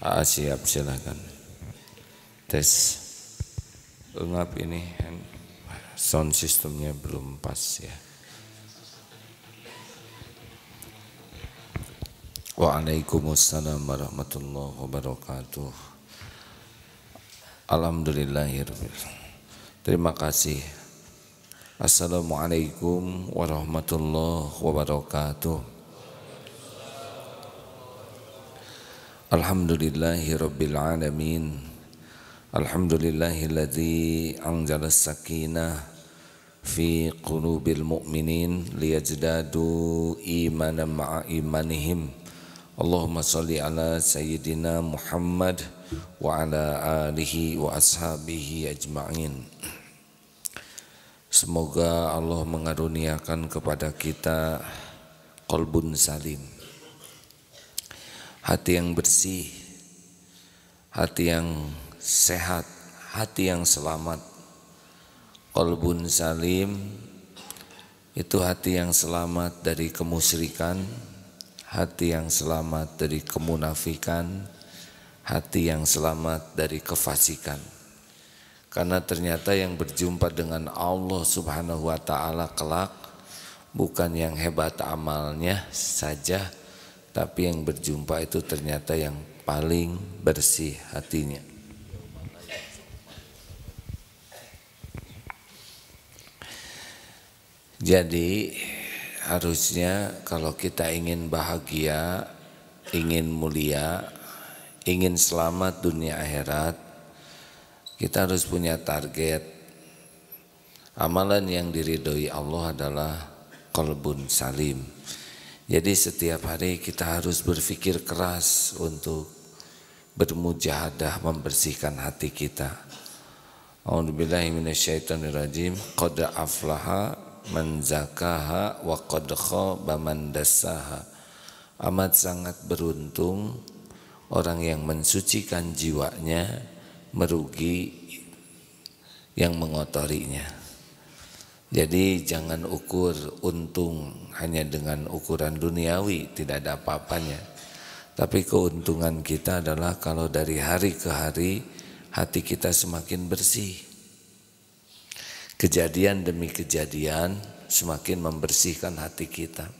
Siap, silakan. Tes. Ungap ini sound systemnya belum pas ya. Waalaikumsalam warahmatullahi wabarakatuh. Alhamdulillahirabbil. Terima kasih. Assalamualaikum warahmatullahi wabarakatuh. Alhamdulillahirabbil alamin. Alhamdulillahilladzi anzala as-sakinah fi qulubil mu'minin liyazdadu imanan ma'a imanihim. Allahumma salli ala sayyidina Muhammad wa ala alihi wa ashabihi ajma'in. Semoga Allah mengaruniakan kepada kita qalbun salim, hati yang bersih, hati yang sehat, hati yang selamat. Qalbun salim itu hati yang selamat dari kemusyrikan, hati yang selamat dari kemunafikan, hati yang selamat dari kefasikan. Karena ternyata yang berjumpa dengan Allah Subhanahu wa taala kelak bukan yang hebat amalnya saja, tapi yang berjumpa itu ternyata yang paling bersih hatinya. Jadi harusnya kalau kita ingin bahagia, ingin mulia, ingin selamat dunia akhirat, kita harus punya target. Amalan yang diridhoi Allah adalah qalbun salim. Jadi setiap hari kita harus berpikir keras untuk bermujahadah membersihkan hati kita. A'udzubillahi minasyaitonirrajim. Qad aflaha man zakaha wa qad khaba man dassaha. Amat sangat beruntung orang yang mensucikan jiwanya, merugi yang mengotorinya. Jadi jangan ukur untung hanya dengan ukuran duniawi, tidak ada apa-apanya. Tapi keuntungan kita adalah kalau dari hari ke hari hati kita semakin bersih. Kejadian demi kejadian semakin membersihkan hati kita.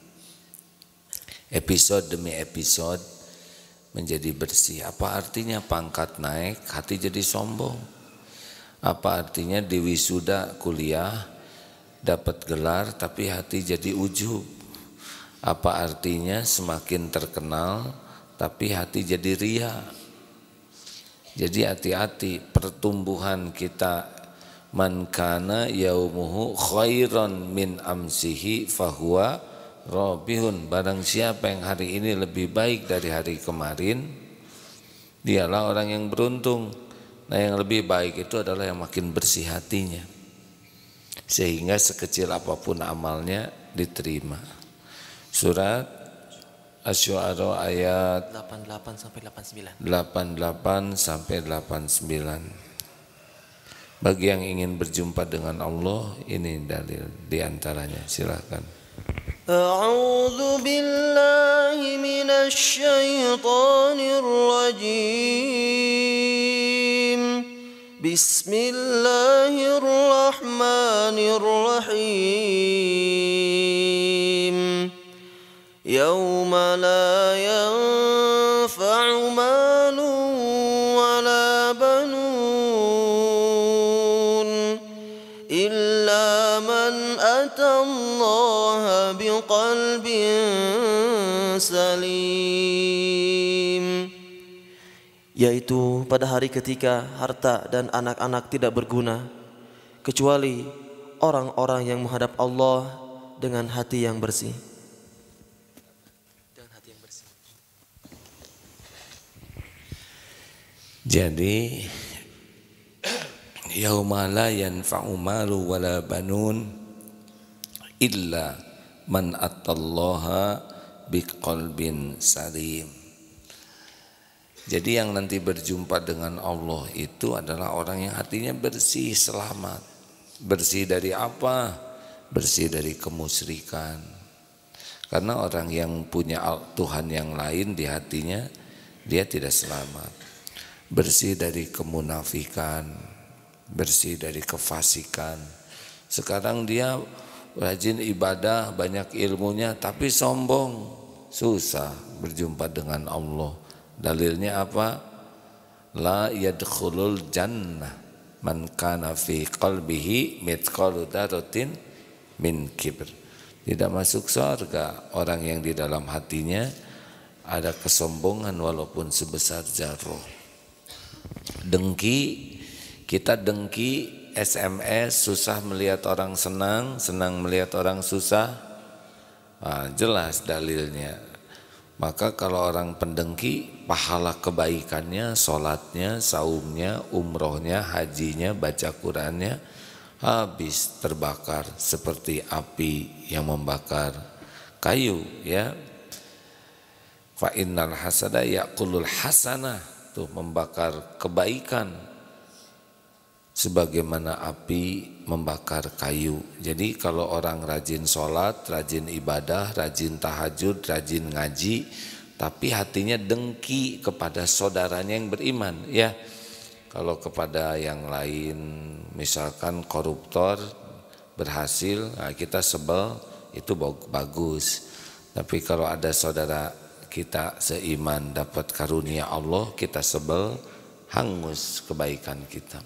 Episode demi episode menjadi bersih. Apa artinya pangkat naik, hati jadi sombong? Apa artinya di wisuda kuliah dapat gelar tapi hati jadi ujub? Apa artinya semakin terkenal tapi hati jadi ria? Jadi hati-hati pertumbuhan kita. Man kana yaumuhu khairan min amsihi fahuwa rabihun. Barang siapa yang hari ini lebih baik dari hari kemarin, dialah orang yang beruntung. Nah, yang lebih baik itu adalah yang makin bersih hatinya, sehingga sekecil apapun amalnya diterima. Surat Asy-Syu'ara ayat 88 sampai 89. 88 sampai 89. Bagi yang ingin berjumpa dengan Allah, ini dalil diantaranya. Silakan. A'udzu billahi minasy syaithanir rajim. Bismillahirrahmanirrahim. Yauma la yanfa'u malun wala banun illa man atallaha biqalbin salim. Yaitu pada hari ketika harta dan anak-anak tidak berguna kecuali orang-orang yang menghadap Allah dengan hati yang bersih. Jadi yauma la yanfa'u malu wala banun illa man atallaha biqalbin salim. Jadi yang nanti berjumpa dengan Allah itu adalah orang yang hatinya bersih, selamat. Bersih dari apa? Bersih dari kemusyrikan. Karena orang yang punya Tuhan yang lain di hatinya, dia tidak selamat. Bersih dari kemunafikan, bersih dari kefasikan. Sekarang dia rajin ibadah, banyak ilmunya, tapi sombong, susah berjumpa dengan Allah. Dalilnya apa? La yadkhulul jannah man kana fi qalbihi mithqalu dzarratin min kibr. Tidak masuk surga orang yang di dalam hatinya ada kesombongan walaupun sebesar zarah. Dengki, kita dengki, SMS, susah melihat orang senang, senang melihat orang susah. Jelas dalilnya. Maka kalau orang pendengki, pahala kebaikannya, sholatnya, saumnya, umrohnya, hajinya, baca Qurannya habis terbakar seperti api yang membakar kayu, ya. Fa innal hasada yaqulul hasanah, tuh membakar kebaikan sebagaimana api membakar kayu. Jadi kalau orang rajin sholat, rajin ibadah, rajin tahajud, rajin ngaji, tapi hatinya dengki kepada saudaranya yang beriman, ya. Kalau kepada yang lain, misalkan koruptor berhasil, kita sebel, itu bagus. Tapi kalau ada saudara kita seiman dapat karunia Allah, kita sebel, hangus kebaikan kita.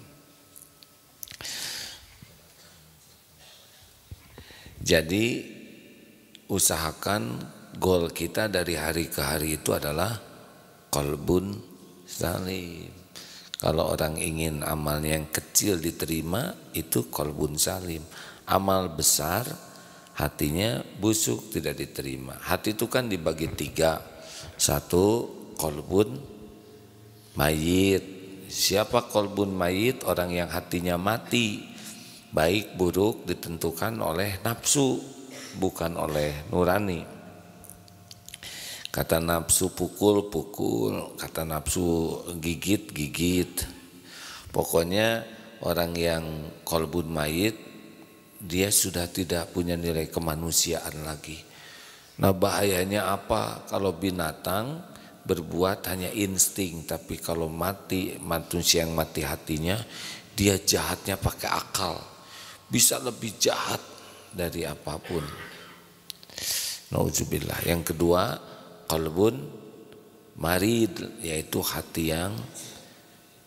Jadi usahakan goal kita dari hari ke hari itu adalah qalbun salim. Kalau orang ingin amalnya yang kecil diterima, itu qalbun salim. Amal besar hatinya busuk, tidak diterima. Hati itu kan dibagi 3. 1 qalbun mayit. Siapa qalbun mayit? Orang yang hatinya mati. Baik buruk ditentukan oleh nafsu, bukan oleh nurani. Kata nafsu pukul, pukul. Kata nafsu gigit, gigit. Pokoknya orang yang qalbun mayit, dia sudah tidak punya nilai kemanusiaan lagi. Nah bahayanya apa? Kalau binatang berbuat hanya insting, tapi kalau mati, manusia yang mati hatinya, dia jahatnya pakai akal. Bisa lebih jahat dari apapun. Nauzubillah. Yang kedua, qalbun marid, yaitu hati yang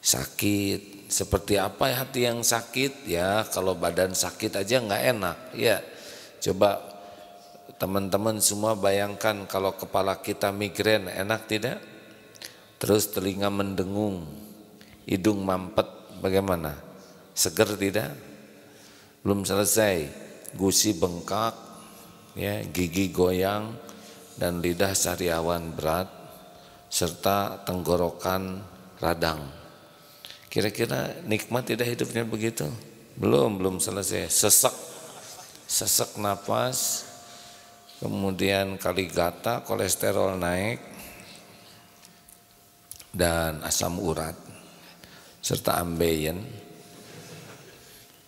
sakit. Seperti apa ya hati yang sakit? Ya kalau badan sakit aja nggak enak. Ya coba teman-teman semua bayangkan kalau kepala kita migrain, enak tidak? Terus telinga mendengung, hidung mampet, bagaimana? Seger tidak? Belum selesai, gusi bengkak, ya, gigi goyang, dan lidah sariawan berat, serta tenggorokan radang. Kira-kira nikmat tidak hidupnya begitu? Belum selesai. Sesek napas, kemudian kaligata, kolesterol naik, dan asam urat, serta ambeien,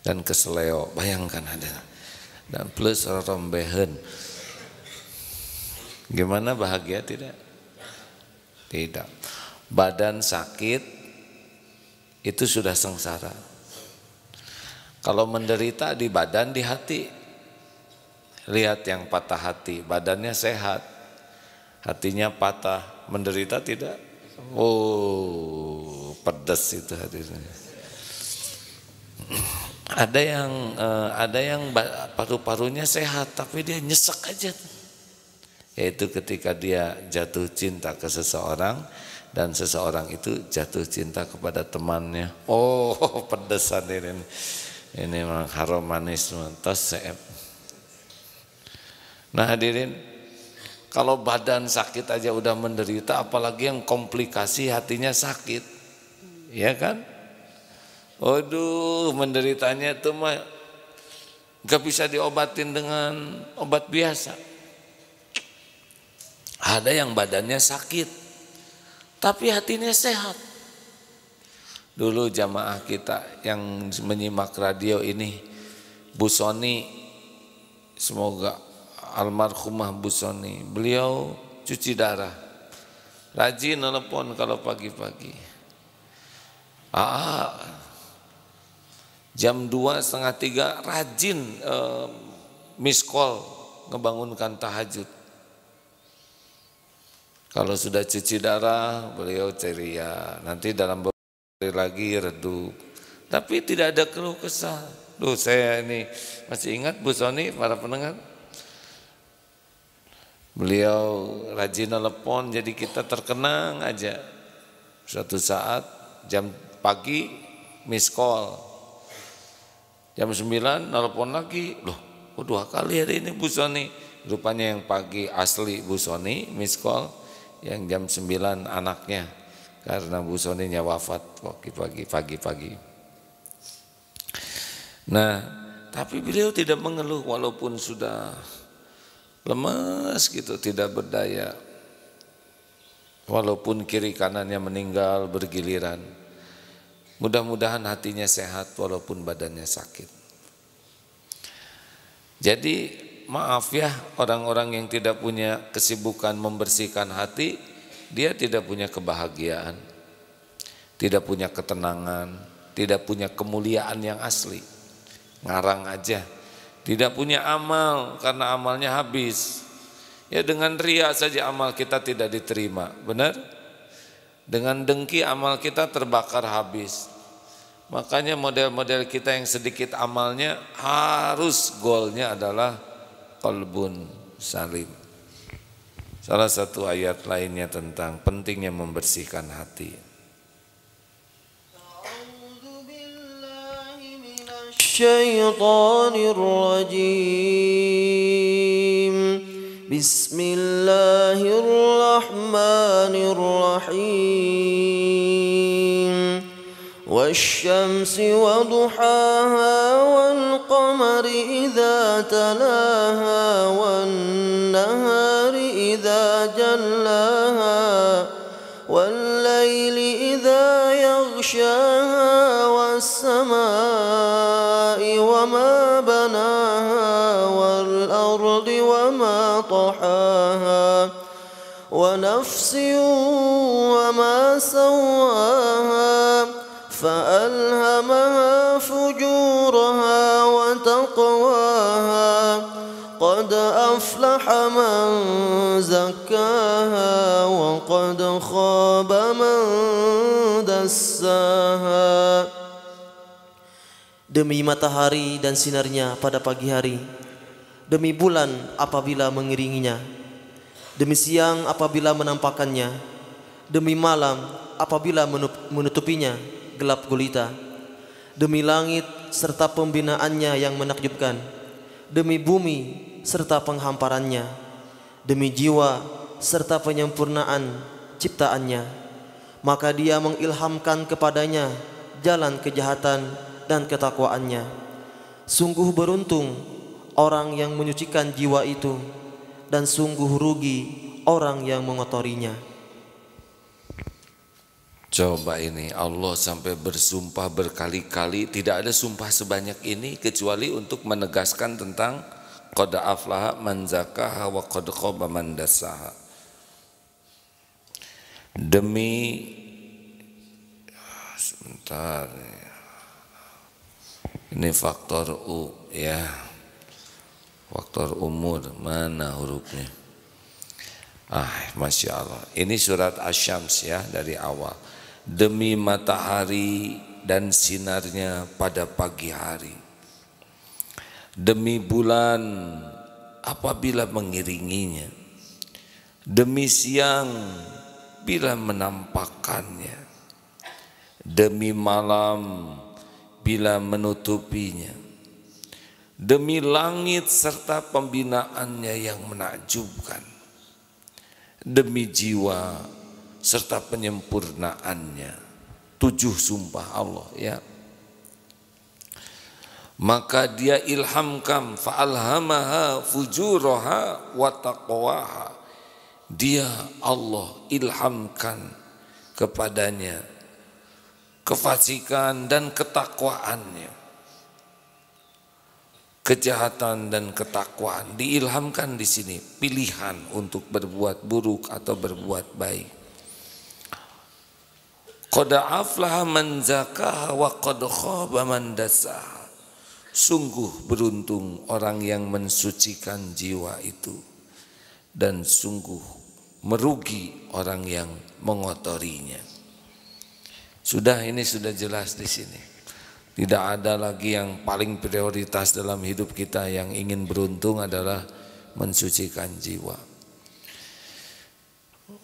dan keseleo. Bayangkan ada. Dan plus rombehen. Gimana, bahagia tidak? Tidak. Badan sakit itu sudah sengsara. Kalau menderita di badan, di hati. Lihat yang patah hati, badannya sehat, hatinya patah, menderita tidak? Oh, pedas itu hatinya. Ada yang paru-parunya sehat, tapi dia nyesek aja. Yaitu ketika dia jatuh cinta ke seseorang dan seseorang itu jatuh cinta kepada temannya. Oh, pedesan ini. Ini memang harum manis, tosep. Nah hadirin, kalau badan sakit aja udah menderita, apalagi yang komplikasi hatinya sakit, ya kan? Waduh, menderitanya itu mah gak bisa diobatin dengan obat biasa. Ada yang badannya sakit, tapi hatinya sehat. Dulu jamaah kita yang menyimak radio ini, Bu Soni, semoga almarhumah Bu Soni, beliau cuci darah. Rajin telepon kalau pagi-pagi. Jam 2, setengah 3 rajin miss call ngebangunkan tahajud. Kalau sudah cuci darah beliau ceria, nanti dalam beberapa hari lagi redup. Tapi tidak ada keluh kesah. Duh, saya ini masih ingat Bu Soni, para pendengar. Beliau rajin telepon, jadi kita terkenang aja. Suatu saat jam pagi miss call, jam 9 telepon lagi. Loh, kok 2 kali hari ini Bu Soni? Rupanya yang pagi asli Bu Soni miss call, yang jam 9 anaknya, karena Bu Soninya wafat pagi-pagi. Nah, tapi beliau tidak mengeluh walaupun sudah lemas gitu, tidak berdaya. Walaupun kiri kanannya meninggal bergiliran. Mudah-mudahan hatinya sehat walaupun badannya sakit. Jadi maaf ya, orang-orang yang tidak punya kesibukan membersihkan hati, dia tidak punya kebahagiaan, tidak punya ketenangan, tidak punya kemuliaan yang asli. Ngarang aja. Tidak punya amal karena amalnya habis. Ya dengan ria saja amal kita tidak diterima, benar? Dengan dengki amal kita terbakar habis. Makanya model-model kita yang sedikit amalnya harus goalnya adalah qalbun salim. Salah satu ayat lainnya tentang pentingnya membersihkan hati. الشيطان الرجيم بسم الله الرحمن الرحيم والشمس وضحاها والقمر إذا تلاها والنهار إذا جلاها والليل إذا يغشاها والسماء وما بناها والأرض وما طحاها ونفس وما سواها فألهمها فجورها وتقواها قد أفلح من زكاها وقد خاب من دساها. Demi matahari dan sinarnya pada pagi hari, demi bulan apabila mengiringinya, demi siang apabila menampakkannya, demi malam apabila menutupinya gelap gulita, demi langit serta pembinaannya yang menakjubkan, demi bumi serta penghamparannya, demi jiwa serta penyempurnaan ciptaannya, maka dia mengilhamkan kepadanya jalan kejahatan dan ketakwaannya. Sungguh beruntung orang yang menyucikan jiwa itu, dan sungguh rugi orang yang mengotorinya. Coba ini, Allah sampai bersumpah berkali-kali, tidak ada sumpah sebanyak ini kecuali untuk menegaskan tentang qad aflaha man zakaha wa qad khaba man dassaha. Demi sebentar, ini faktor U ya, faktor umur, mana hurufnya? Masya Allah, ini surat Asy-Syams ya, dari awal. Demi matahari dan sinarnya pada pagi hari, demi bulan apabila mengiringinya, demi siang bila menampakkannya, demi malam bila menutupinya, demi langit serta pembinaannya yang menakjubkan, demi jiwa serta penyempurnaannya. 7 sumpah Allah ya. Maka dia ilhamkan, fa'alhamaha fujuraha wa taqwaha. Dia Allah ilhamkan kepadanya kefasikan dan ketakwaannya. Kejahatan dan ketakwaan diilhamkan di sini, pilihan untuk berbuat buruk atau berbuat baik. Qad aflaha man zakaha wa qad khaba man dassaha. Sungguh beruntung orang yang mensucikan jiwa itu, dan sungguh merugi orang yang mengotorinya. Sudah, ini sudah jelas di sini. Tidak ada lagi yang paling prioritas dalam hidup kita. Yang ingin beruntung adalah mensucikan jiwa.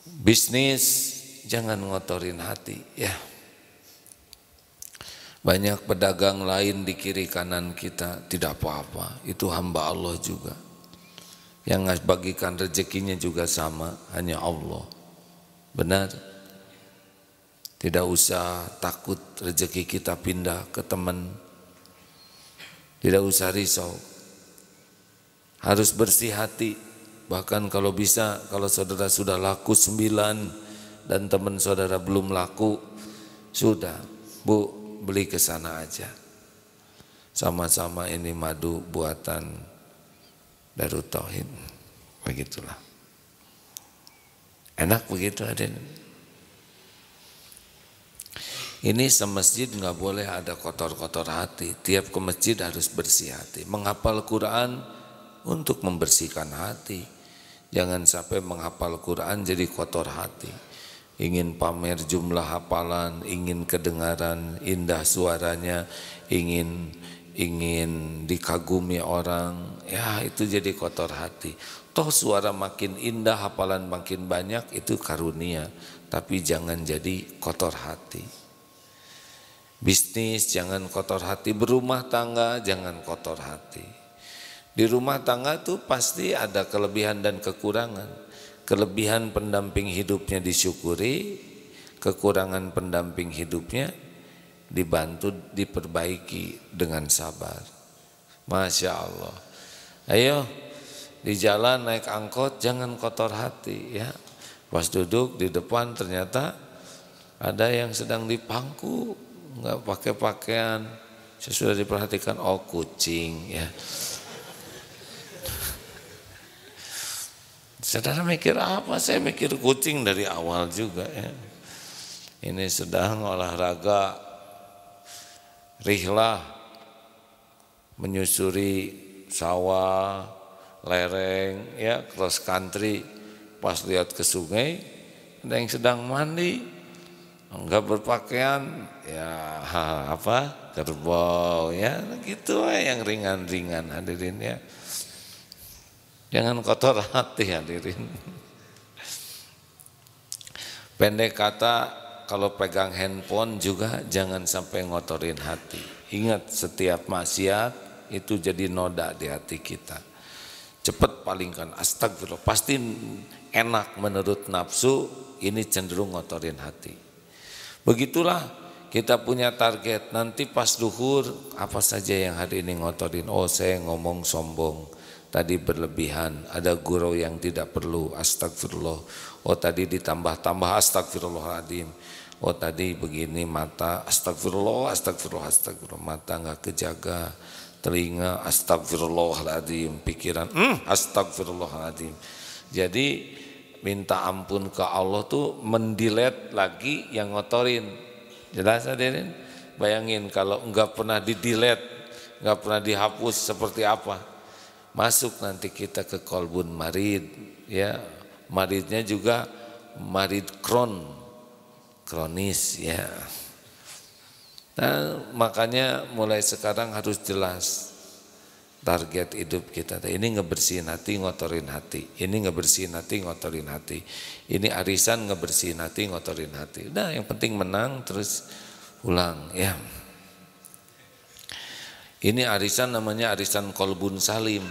Bisnis jangan ngotorin hati, ya. Banyak pedagang lain di kiri kanan kita, tidak apa-apa, itu hamba Allah juga. Yang bagikan rezekinya juga sama, hanya Allah. Benar? Tidak usah takut rezeki kita pindah ke teman. Tidak usah risau. Harus bersih hati. Bahkan kalau bisa, kalau saudara sudah laku 9 dan teman saudara belum laku, sudah, Bu, beli ke sana aja. Sama-sama ini madu buatan Darut Tauhid. Begitulah. Enak begitu, adik. Ini semasjid nggak boleh ada kotor-kotor hati. Tiap ke masjid harus bersih hati. Menghafal Quran untuk membersihkan hati. Jangan sampai menghafal Quran jadi kotor hati. Ingin pamer jumlah hafalan, ingin kedengaran indah suaranya, ingin dikagumi orang, ya itu jadi kotor hati. Toh suara makin indah, hafalan makin banyak, itu karunia. Tapi jangan jadi kotor hati. Bisnis jangan kotor hati, berumah tangga jangan kotor hati. Di rumah tangga itu pasti ada kelebihan dan kekurangan. Kelebihan pendamping hidupnya disyukuri, kekurangan pendamping hidupnya dibantu, diperbaiki dengan sabar. Masya Allah. Ayo di jalan naik angkot jangan kotor hati, ya. Pas duduk di depan ternyata ada yang sedang dipangku, nggak pakai pakaian. Saya sudah diperhatikan, oh kucing, ya. Saudara mikir apa? Saya mikir kucing dari awal juga, ya. Ini sedang olahraga rihlah, menyusuri sawah, lereng, ya, cross country. Pas lihat ke sungai, ada yang sedang mandi, enggak berpakaian, ya apa, kerbau, ya gitu, yang ringan-ringan, hadirin, ya. Jangan kotor hati, hadirin. Pendek kata, kalau pegang handphone juga jangan sampai ngotorin hati. Ingat, setiap maksiat itu jadi noda di hati kita. Cepat palingkan, astagfirullah. Pasti enak menurut nafsu, ini cenderung ngotorin hati. Begitulah kita punya target. Nanti pas duhur, apa saja yang hari ini ngotorin. Oh, saya ngomong sombong, tadi berlebihan, ada gurau yang tidak perlu, astagfirullah. Oh, tadi ditambah-tambah, astagfirullahaladzim. Oh, tadi begini mata, astagfirullah, astagfirullah, astagfirullah. Mata nggak kejaga, telinga, astagfirullahaladzim. Pikiran, astagfirullahaladzim. Jadi minta ampun ke Allah tuh mendilet lagi yang ngotorin. Jelas, hadirin? Bayangin kalau enggak pernah didilet, enggak pernah dihapus, seperti apa? Masuk nanti kita ke kolbun marid, ya. Maridnya juga marid kronis, ya. Nah, makanya mulai sekarang harus jelas target hidup kita. Ini ngebersihin hati, ngotorin hati. Ini ngebersihin hati, ngotorin hati. Ini arisan, ngebersihin hati, ngotorin hati. Nah, yang penting menang terus ulang, ya. Ini arisan namanya arisan kolbun salim.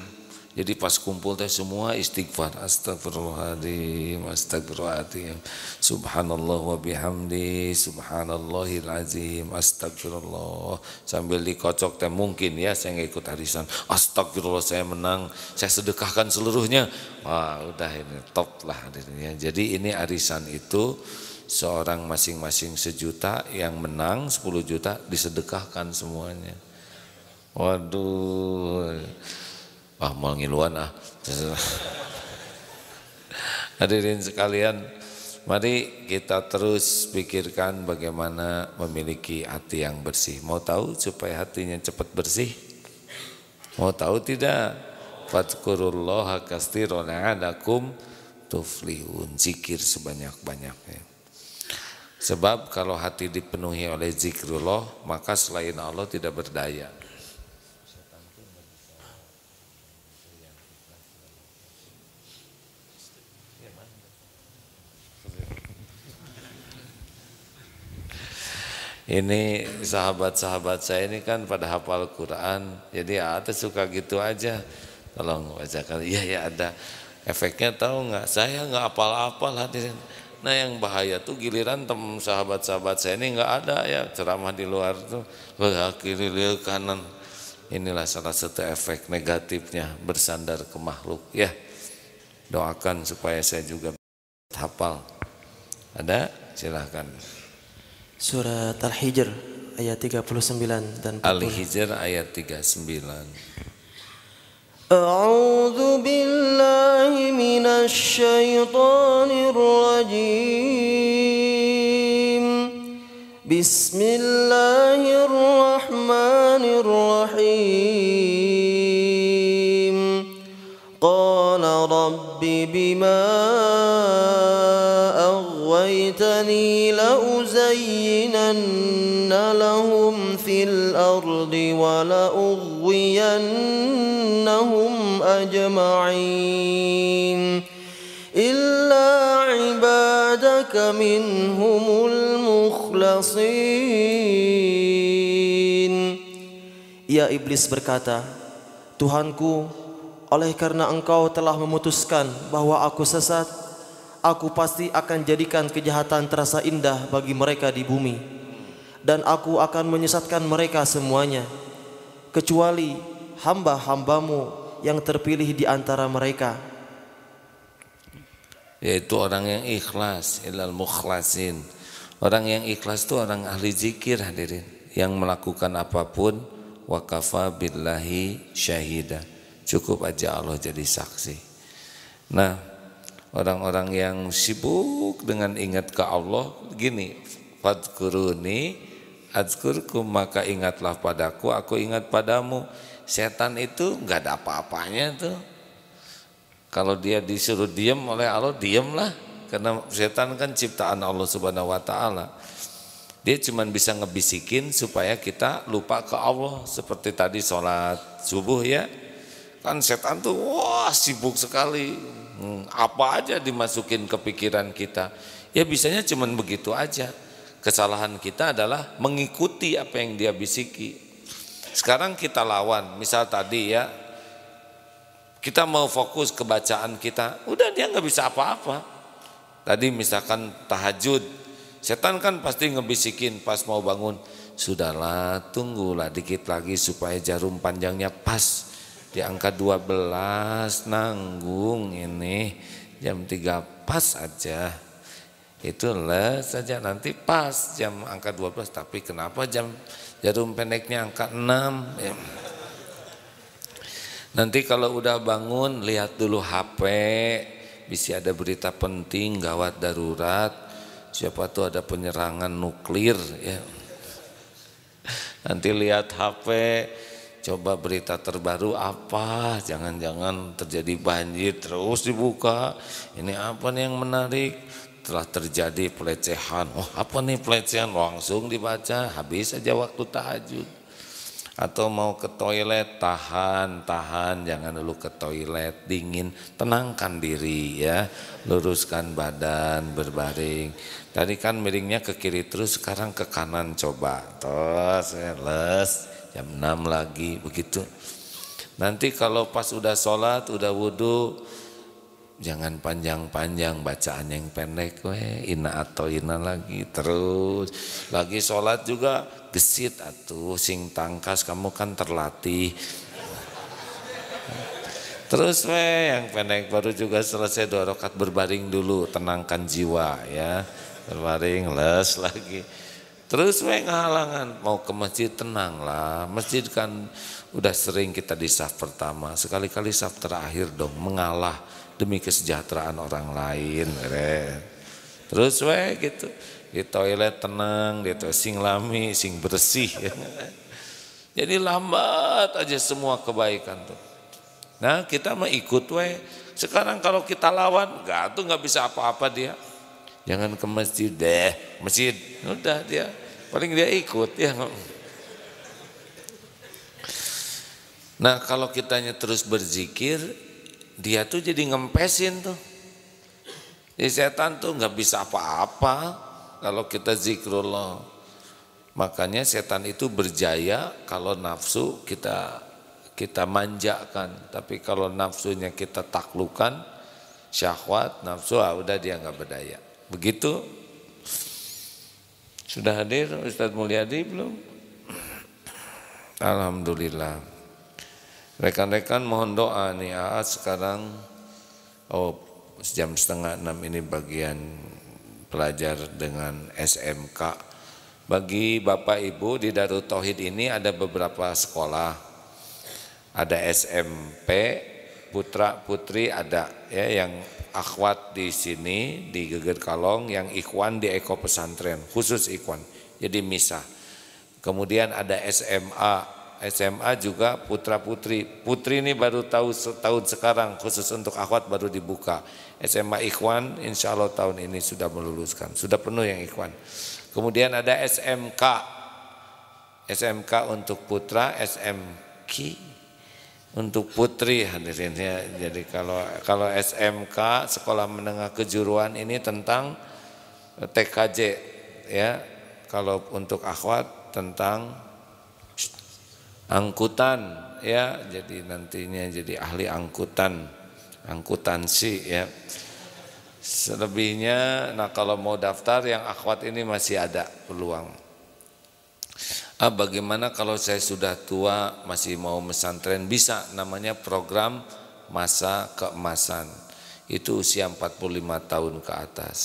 Jadi pas kumpul teh semua istighfar, astagfirullahaladzim, astagfirullahaladzim, subhanallah wa bihamdi, subhanallahil azim, astagfirullah. Sambil dikocok teh mungkin, ya, saya nggak ikut arisan, astagfirullah saya menang, saya sedekahkan seluruhnya. Wah, udah ini top lah, ya. Jadi ini arisan itu seorang masing-masing 1 juta, yang menang 10 juta disedekahkan semuanya. Waduh, mau ngiluan ah. Hadirin sekalian, Mari kita terus pikirkan bagaimana memiliki hati yang bersih. Mau tahu supaya hatinya cepat bersih? Mau tahu tidak? Fadhkurullaha katsiran la'allakum tuflihun. Zikir sebanyak-banyaknya. Sebab kalau hati dipenuhi oleh zikrullah, maka selain Allah tidak berdaya. Ini sahabat-sahabat saya ini kan pada hafal Quran, jadi ada suka gitu aja. Tolong bacakan. Iya ya ada. Efeknya tahu nggak? Saya nggak hafal-hafal hadirin. Nah yang bahaya tuh giliran sahabat-sahabat saya ini nggak ada ya ceramah di luar tuh kiri lihat kanan. Inilah salah satu efek negatifnya bersandar ke makhluk ya. Doakan supaya saya juga hafal. Ada? Silahkan. Surat Al-Hijr ayat 39 dan 40. Al-Hijr ayat 39. أعوذ بالله من الشيطان الرجيم بسم الله الرحمن الرحيم قال رب بما أغويتني لأزينن لهم في الأرض ولأغوينهم أجمعين إلا عبادك منهم المخلصين. Ya iblis berkata, Tuhanku, oleh karena engkau telah memutuskan bahwa aku sesat, aku pasti akan jadikan kejahatan terasa indah bagi mereka di bumi, dan aku akan menyesatkan mereka semuanya, kecuali hamba-hambamu yang terpilih di antara mereka, yaitu orang yang ikhlas, ilal mukhlasin. Orang yang ikhlas itu orang ahli zikir hadirin, yang melakukan apapun wakafa billahi syahida. Cukup aja Allah jadi saksi. Nah, orang-orang yang sibuk dengan ingat ke Allah gini, fadhkuruni adzkurkum, maka ingatlah padaku, aku ingat padamu. Setan itu nggak ada apa-apanya tuh. Kalau dia disuruh diam oleh Allah, diamlah. Karena setan kan ciptaan Allah Subhanahu wa taala. Dia cuma bisa ngebisikin supaya kita lupa ke Allah. Seperti tadi sholat subuh ya. Kan setan tuh wah sibuk sekali. Apa aja dimasukin ke pikiran kita. Ya bisanya cuma begitu aja. Kesalahan kita adalah mengikuti apa yang dia bisiki. Sekarang kita lawan, misal tadi ya, kita mau fokus ke bacaan kita, udah dia nggak bisa apa-apa. Tadi misalkan tahajud, setan kan pasti ngebisikin pas mau bangun, sudahlah tunggulah dikit lagi supaya jarum panjangnya pas di angka 12, nanggung ini jam 3 pas aja. Itulah saja nanti pas jam angka 12, tapi kenapa jarum pendeknya angka 6 ya. Nanti kalau udah bangun lihat dulu HP, bisa ada berita penting gawat darurat, siapa tuh ada penyerangan nuklir ya. Nanti lihat HP, coba berita terbaru apa, jangan-jangan terjadi banjir, terus dibuka, ini apa nih yang menarik, telah terjadi pelecehan, oh apa nih pelecehan, langsung dibaca, habis aja waktu tahajud. Atau mau ke toilet, tahan, jangan dulu ke toilet, dingin, tenangkan diri ya, luruskan badan, berbaring. Tadi kan miringnya ke kiri terus, sekarang ke kanan coba, terus les, jam 6 lagi, begitu. Nanti kalau pas udah sholat, udah wudhu, jangan panjang-panjang, bacaan yang pendek, ina atau ina lagi, terus lagi sholat juga gesit atuh, sing tangkas, kamu kan terlatih. Terus yang pendek, baru juga selesai 2 rakaat berbaring dulu, tenangkan jiwa ya, berbaring les lagi. Terus ngehalangan mau ke masjid, tenanglah, masjid kan udah sering kita di saf pertama, sekali-kali saf terakhir dong, mengalah demi kesejahteraan orang lain. Terus gitu. Di toilet tenang, di toilet sing lami, sing bersih. Jadi lambat aja semua kebaikan tuh. Nah kita mah ikut Sekarang kalau kita lawan, nggak bisa apa-apa dia. Jangan ke masjid deh, masjid. Udah dia, paling dia ikut ya. Nah kalau kitanya terus berzikir, dia tuh jadi ngempesin tuh. Jadi setan tuh nggak bisa apa-apa kalau kita zikrullah. Makanya setan itu berjaya kalau nafsu kita manjakan, tapi kalau nafsunya kita taklukkan, syahwat, nafsu, udah dia nggak berdaya. Begitu. Sudah hadir Ustadz Mulyadi belum? Alhamdulillah. Rekan-rekan mohon doa nih. Sekarang jam 5:30 ini bagian pelajar dengan SMK. Bagi Bapak Ibu di Darut Tauhid ini ada beberapa sekolah. Ada SMP, putra putri ada ya, yang akhwat di sini di Geger Kalong, yang ikhwan di Eko Pesantren, khusus ikhwan. Jadi misah. Kemudian ada SMA juga putra putri. Putri ini baru tahun sekarang, khusus untuk akhwat baru dibuka. SMA ikhwan insya Allah tahun ini sudah meluluskan, sudah penuh yang ikhwan. Kemudian ada SMK untuk putra, SMK untuk putri hadirin ya. Jadi kalau SMK sekolah menengah kejuruan ini tentang TKJ ya. Kalau untuk akhwat tentang angkutan ya. Jadi nantinya jadi ahli angkutansi ya. Selebihnya kalau mau daftar yang akhwat ini masih ada peluang. Bagaimana kalau saya sudah tua masih mau pesantren? Bisa, namanya program masa keemasan. Itu usia 45 tahun ke atas.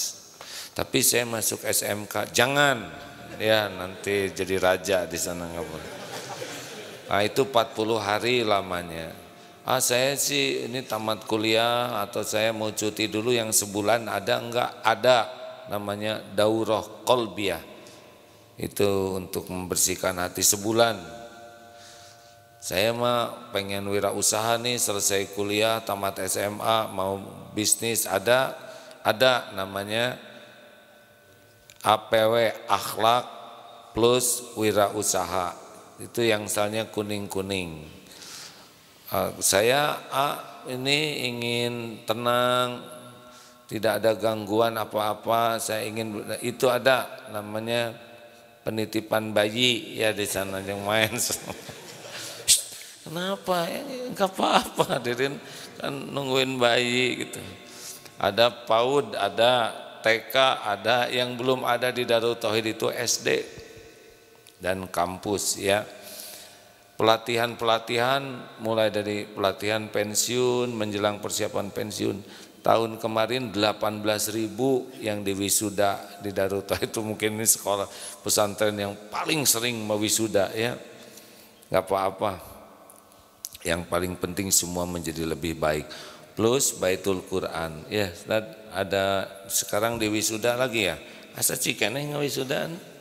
Tapi saya masuk SMK, jangan ya, nanti jadi raja di sana nggak boleh. Itu 40 hari lamanya. Saya sih ini tamat kuliah atau saya mau cuti dulu yang sebulan, ada enggak? Ada, namanya daurah qalbiyah. Itu untuk membersihkan hati sebulan. Saya mah pengen wirausaha nih, selesai kuliah, tamat SMA, mau bisnis, ada namanya APW, akhlak plus wirausaha. Itu yang misalnya kuning-kuning. Saya ini ingin tenang, tidak ada gangguan apa-apa, saya ingin itu ada namanya penitipan bayi ya di sana yang main. Kenapa? Enggak apa-apa, hadirin kan nungguin bayi gitu. Ada PAUD, ada TK, ada yang belum ada di Darut Tauhid itu SD dan kampus ya. Pelatihan mulai dari pelatihan pensiun menjelang persiapan pensiun. Tahun kemarin 18.000 yang diwisuda di Darut Tauhid. Itu mungkin ini sekolah pesantren yang paling sering mewisuda ya. Gak apa-apa. Yang paling penting semua menjadi lebih baik. Plus Baitul Quran ya. Ada sekarang diwisuda lagi ya. Asa cikeneh ngewisudaan.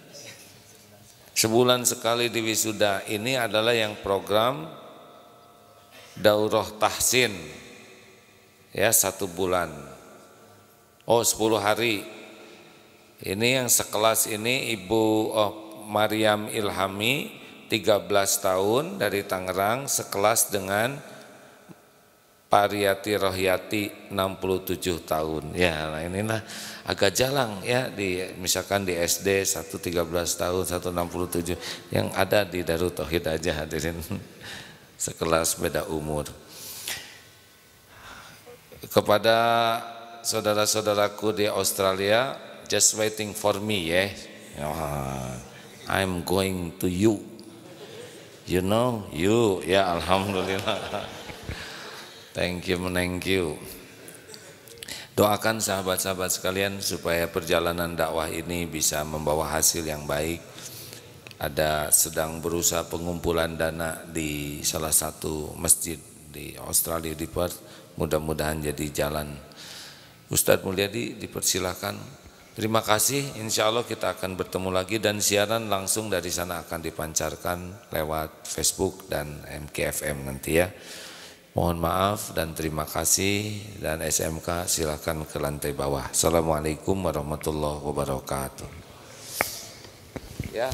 Sebulan sekali diwisuda. Ini adalah yang program Daurah Tahsin. Ya 1 bulan, 10 hari. Ini yang sekelas ini Ibu Mariam Ilhami 13 tahun dari Tangerang, sekelas dengan Pariyati Rohyati 67 tahun. Ya, nah inilah agak jalang ya, misalkan di SD 1 13 tahun, 1 67, yang ada di Darut Tauhid aja hadirin. Sekelas beda umur. Kepada saudara-saudaraku di Australia, just waiting for me ya. I'm going to you. You know, you ya, alhamdulillah. Thank you. Doakan sahabat-sahabat sekalian supaya perjalanan dakwah ini bisa membawa hasil yang baik. Ada sedang berusaha pengumpulan dana di salah satu masjid di Australia di Perth. Mudah-mudahan jadi jalan. Ustadz Mulyadi dipersilakan Terima kasih, insya Allah kita akan bertemu lagi dan siaran langsung dari sana akan dipancarkan lewat Facebook dan MKFM nanti ya. Mohon maaf dan terima kasih, dan SMK silakan ke lantai bawah. Assalamualaikum warahmatullahi wabarakatuh. Ya,